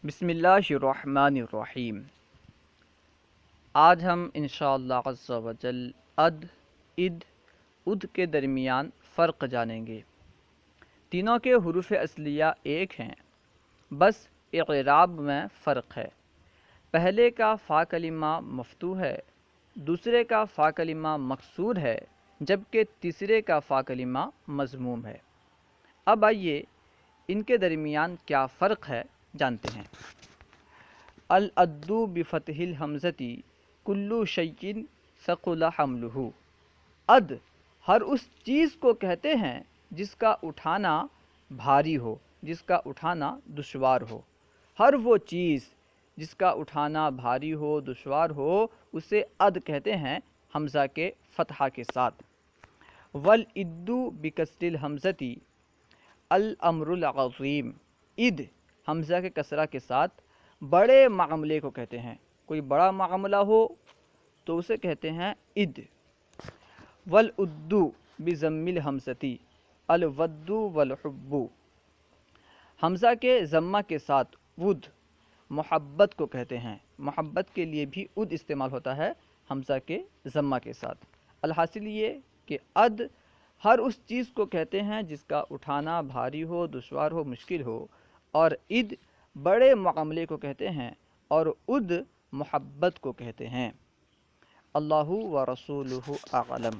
بسم اللہ الرحمن الرحیم۔ آج ہم انشاءاللہ عز و جل اد کے درمیان فرق جانیں گے۔ تینوں کے حروف اصلیہ ایک ہیں، بس اعراب میں فرق ہے۔ پہلے کا فا کلمہ مفتوح ہے، دوسرے کا فا کلمہ مکسور ہے، جبکہ تیسرے کا فا کلمہ مضموم ہے۔ اب آئیے ان کے درمیان کیا فرق ہے جانتے ہیں۔ العدو بفتح الحمزتی کلو شیء ثقل حملہ۔ عد ہر اس چیز کو کہتے ہیں جس کا اٹھانا بھاری ہو، جس کا اٹھانا دشوار ہو۔ ہر وہ چیز جس کا اٹھانا بھاری ہو، دشوار ہو، اسے عد کہتے ہیں حمزہ کے فتحہ کے ساتھ۔ والعد بکسر الحمزتی الامر العظیم۔ عد حمزہ کے کسرہ کے ساتھ بڑے معاملے کو کہتے ہیں۔ کوئی بڑا معاملہ ہو تو اسے کہتے ہیں عد۔ والعد بضم الحمزتی الود والحب۔ حمزہ کے ضمہ کے ساتھ ود محبت کو کہتے ہیں۔ محبت کے لیے بھی عد استعمال ہوتا ہے حمزہ کے ضمہ کے ساتھ۔ الحاصل یہ کہ عد ہر اس چیز کو کہتے ہیں جس کا اٹھانا بھاری ہو، دشوار ہو، مشکل ہو، اور عد بڑے معاملے کو کہتے ہیں اور عد محبت کو کہتے ہیں۔ اللہ و رسولہ اعلم۔